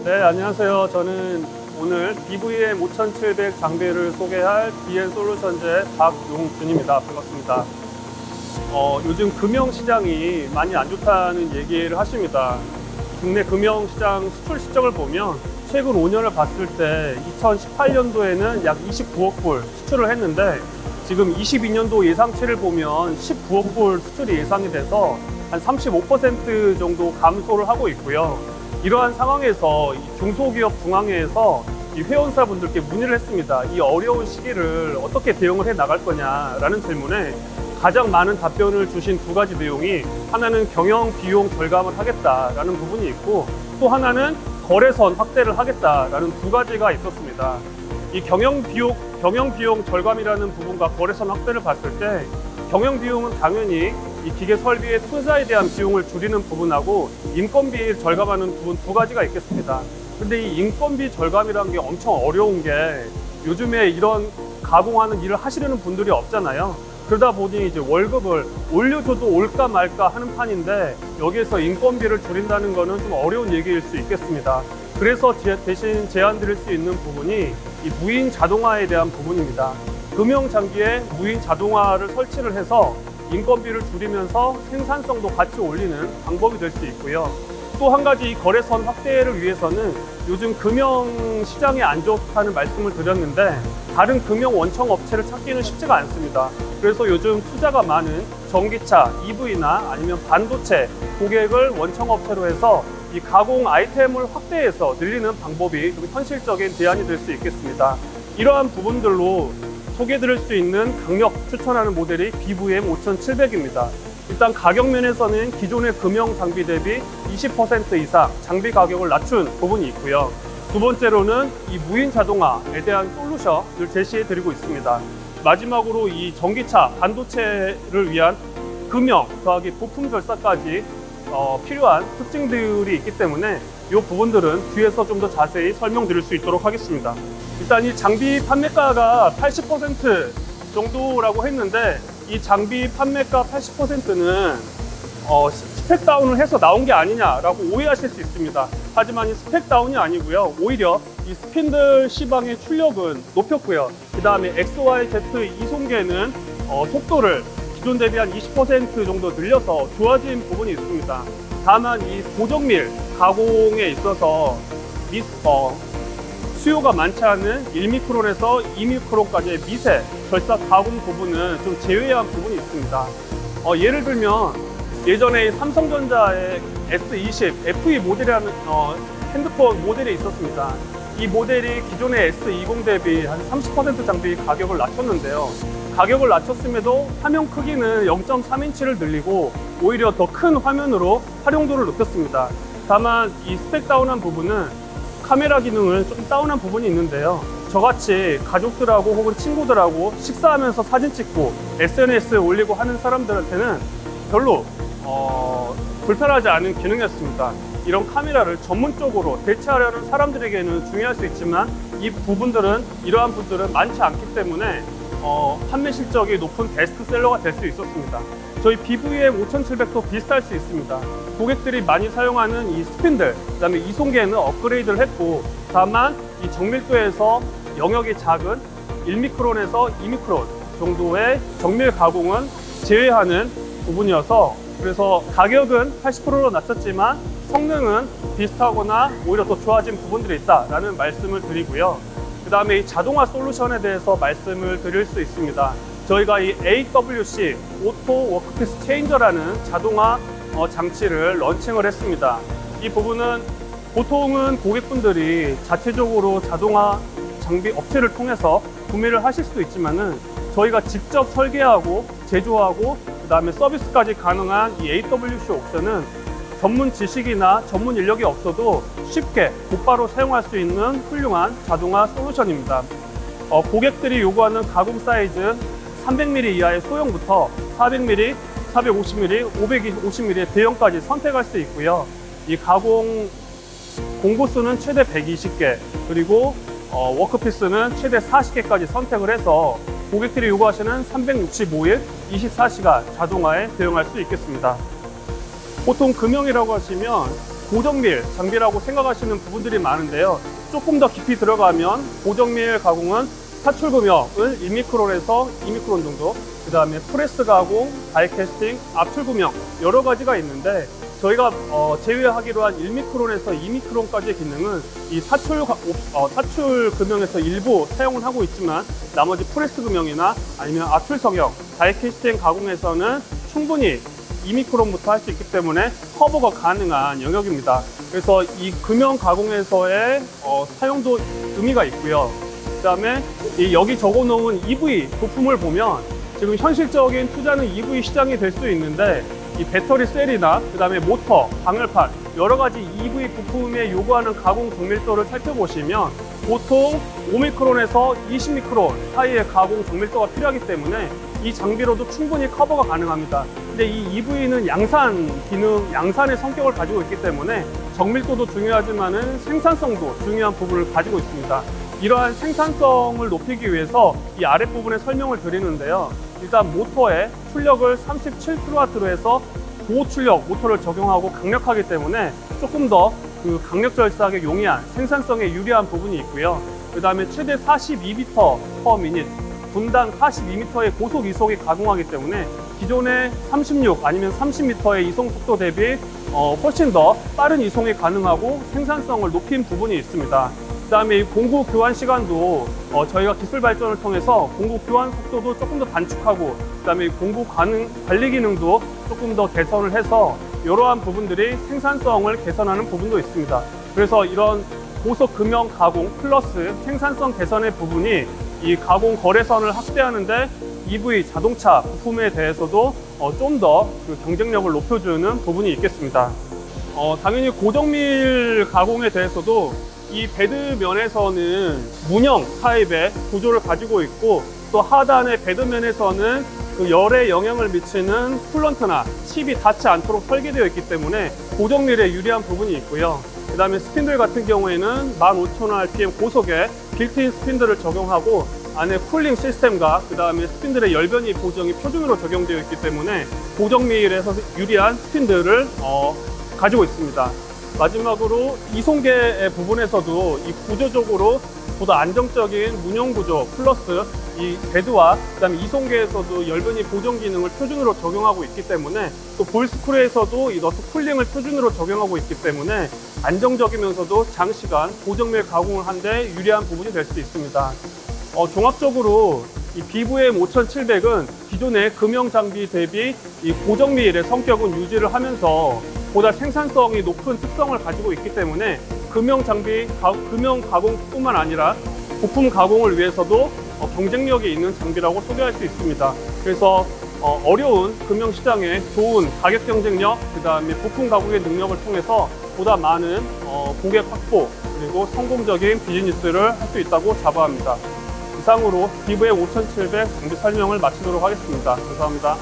네, 안녕하세요. 저는 오늘 BVM 5700 장비를 소개할 DN솔루션즈의 박용준입니다. 반갑습니다. 요즘 금융시장이 많이 안 좋다는 얘기를 하십니다. 국내 금융시장 수출 실적을 보면 최근 5년을 봤을 때 2018년도에는 약 29억 불 수출을 했는데 지금 22년도 예상치를 보면 19억 불 수출이 예상이 돼서 한 35% 정도 감소를 하고 있고요. 이러한 상황에서 중소기업 중앙회에서 이 회원사분들께 문의를 했습니다. 이 어려운 시기를 어떻게 대응을 해 나갈 거냐라는 질문에 가장 많은 답변을 주신 두 가지 내용이, 하나는 경영 비용 절감을 하겠다라는 부분이 있고, 또 하나는 거래선 확대를 하겠다라는 두 가지가 있었습니다. 이 경영 비용 절감이라는 부분과 거래선 확대를 봤을 때, 경영 비용은 당연히 이 기계 설비의 투자에 대한 비용을 줄이는 부분하고 인건비 절감하는 부분 두 가지가 있겠습니다. 근데 이 인건비 절감이라는 게 엄청 어려운 게, 요즘에 이런 가공하는 일을 하시려는 분들이 없잖아요. 그러다 보니 이제 월급을 올려줘도 올까 말까 하는 판인데, 여기에서 인건비를 줄인다는 거는 좀 어려운 얘기일 수 있겠습니다. 그래서 대신 제안 드릴 수 있는 부분이 이 무인 자동화에 대한 부분입니다. 금융 장비에 무인 자동화를 설치를 해서 인건비를 줄이면서 생산성도 같이 올리는 방법이 될 수 있고요. 또 한 가지, 이 거래선 확대를 위해서는 요즘 금융 시장이 안 좋다는 말씀을 드렸는데, 다른 금융 원청 업체를 찾기는 쉽지가 않습니다. 그래서 요즘 투자가 많은 전기차, EV나 아니면 반도체 고객을 원청 업체로 해서 이 가공 아이템을 확대해서 늘리는 방법이 좀 현실적인 대안이 될 수 있겠습니다. 이러한 부분들로 소개드릴 수 있는 강력 추천하는 모델이 BVM 5700입니다. 일단 가격 면에서는 기존의 금형 장비 대비 20% 이상 장비 가격을 낮춘 부분이 있고요. 두 번째로는 이 무인 자동화에 대한 솔루션을 제시해 드리고 있습니다. 마지막으로 이 전기차, 반도체를 위한 금형 더하기 부품 절사까지 필요한 특징들이 있기 때문에 이 부분들은 뒤에서 좀 더 자세히 설명드릴 수 있도록 하겠습니다. 일단 이 장비 판매가가 80% 정도라고 했는데, 이 장비 판매가 80%는 스펙 다운을 해서 나온 게 아니냐라고 오해하실 수 있습니다. 하지만 이 스펙 다운이 아니고요. 오히려 이 스핀들 시방의 출력은 높였고요. 그 다음에 XYZ 이송계는 속도를 기존 대비 한 20% 정도 늘려서 좋아진 부분이 있습니다. 다만 이 고정밀 가공에 있어서 수요가 많지 않은 1미크론에서 2미크론까지의 미세 절삭 가공 부분은 좀 제외한 부분이 있습니다. 예를 들면 예전에 삼성전자의 S20 FE 모델이라는 핸드폰 모델이 있었습니다. 이 모델이 기존의 S20 대비 한 30% 장비 가격을 낮췄는데요. 가격을 낮췄음에도 화면 크기는 0.3인치를 늘리고 오히려 더 큰 화면으로 활용도를 높였습니다. 다만 이 스펙 다운한 부분은 카메라 기능을 좀 다운한 부분이 있는데요. 저같이 가족들하고 혹은 친구들하고 식사하면서 사진 찍고 SNS에 올리고 하는 사람들한테는 별로 불편하지 않은 기능이었습니다. 이런 카메라를 전문적으로 대체하려는 사람들에게는 중요할 수 있지만, 이러한 분들은 많지 않기 때문에 판매 실적이 높은 베스트셀러가 될 수 있었습니다. 저희 BVM 5700도 비슷할 수 있습니다. 고객들이 많이 사용하는 이 스핀들, 그다음에 이송계는 업그레이드를 했고, 다만 이 정밀도에서 영역이 작은 1미크론에서 2미크론 정도의 정밀 가공은 제외하는 부분이어서, 그래서 가격은 80%로 낮췄지만 성능은 비슷하거나 오히려 더 좋아진 부분들이 있다라는 말씀을 드리고요. 그 다음에 이 자동화 솔루션에 대해서 말씀을 드릴 수 있습니다. 저희가 이 AWC 오토 워크피스 체인저라는 자동화 장치를 런칭을 했습니다. 이 부분은 보통은 고객분들이 자체적으로 자동화 장비 업체를 통해서 구매를 하실 수도 있지만은, 저희가 직접 설계하고 제조하고 그 다음에 서비스까지 가능한 이 AWC 옵션은 전문 지식이나 전문 인력이 없어도 쉽게 곧바로 사용할 수 있는 훌륭한 자동화 솔루션입니다. 고객들이 요구하는 가공 사이즈 300mm 이하의 소형부터 400mm, 450mm, 550mm의 대형까지 선택할 수 있고요. 이 가공 공구수는 최대 120개, 그리고 워크피스는 최대 40개까지 선택을 해서 고객들이 요구하시는 365일 24시간 자동화에 대응할 수 있겠습니다. 보통 금형이라고 하시면 고정밀 장비라고 생각하시는 부분들이 많은데요. 조금 더 깊이 들어가면 고정밀 가공은 사출 금형을 1미크론에서 2미크론 정도, 그 다음에 프레스 가공, 다이캐스팅, 압출 금형 여러 가지가 있는데, 저희가 제외하기로 한 1미크론에서 2미크론까지의 기능은 이 사출 금형에서 일부 사용을 하고 있지만, 나머지 프레스 금형이나 아니면 압출 성형, 다이캐스팅 가공에서는 충분히 2미크론부터 할 수 있기 때문에 커버가 가능한 영역입니다. 그래서 이 금형 가공에서의 사용도 의미가 있고요. 그 다음에 여기 적어놓은 EV 부품을 보면 지금 현실적인 투자는 EV 시장이 될 수 있는데, 이 배터리 셀이나 그 다음에 모터, 방열판 여러 가지 EV 부품에 요구하는 가공 정밀도를 살펴보시면 보통 5미크론에서 20미크론 사이의 가공 정밀도가 필요하기 때문에 이 장비로도 충분히 커버가 가능합니다. 근데 이 EV는 양산 기능, 양산의 성격을 가지고 있기 때문에 정밀도도 중요하지만은 생산성도 중요한 부분을 가지고 있습니다. 이러한 생산성을 높이기 위해서 이 아랫부분에 설명을 드리는데요. 일단 모터에 출력을 37kW로 해서 고출력 모터를 적용하고 강력하기 때문에 조금 더 그 강력 절삭에 용이한 생산성에 유리한 부분이 있고요. 그 다음에 최대 42m/min, 분당 42m의 고속 이송이 가능하기 때문에 기존의 36 아니면 30m의 이송 속도 대비 훨씬 더 빠른 이송이 가능하고 생산성을 높인 부분이 있습니다. 그 다음에 공구 교환 시간도 저희가 기술 발전을 통해서 공구 교환 속도도 조금 더 단축하고, 그 다음에 공구 관리 기능도 조금 더 개선을 해서 이러한 부분들이 생산성을 개선하는 부분도 있습니다. 그래서 이런 고속 금형 가공 플러스 생산성 개선의 부분이 이 가공 거래선을 확대하는데 EV 자동차 부품에 대해서도 좀 더 그 경쟁력을 높여주는 부분이 있겠습니다. 당연히 고정밀 가공에 대해서도 이 베드면에서는 문형 타입의 구조를 가지고 있고, 또 하단의 베드면에서는 그 열에 영향을 미치는 쿨런트나 칩이 닿지 않도록 설계되어 있기 때문에 고정밀에 유리한 부분이 있고요. 그 다음에 스핀들 같은 경우에는 15,000rpm 고속의 빌트인 스핀들을 적용하고, 안에 쿨링 시스템과 그 다음에 스핀들의 열변이 보정이 표준으로 적용되어 있기 때문에 고정밀에서 유리한 스핀들을 가지고 있습니다. 마지막으로 이송계의 부분에서도 이 구조적으로 보다 안정적인 문형 구조 플러스 이 베드와 그다음에 이송계에서도 열변이 보정 기능을 표준으로 적용하고 있기 때문에, 또 볼스크루에서도 이 너트 쿨링을 표준으로 적용하고 있기 때문에 안정적이면서도 장시간 고정밀 가공을 하는데 유리한 부분이 될 수 있습니다. 종합적으로 이 BVM 5700은 기존의 금형 장비 대비 이 고정밀의 성격은 유지를 하면서 보다 생산성이 높은 특성을 가지고 있기 때문에 금형 가공뿐만 아니라 부품 가공을 위해서도 경쟁력이 있는 장비라고 소개할 수 있습니다. 그래서 어려운 금형 시장에 좋은 가격 경쟁력, 그 다음에 부품 가공의 능력을 통해서 보다 많은 고객 확보 그리고 성공적인 비즈니스를 할 수 있다고 자부합니다. 이상으로 BVM 5700 장비 설명을 마치도록 하겠습니다. 감사합니다.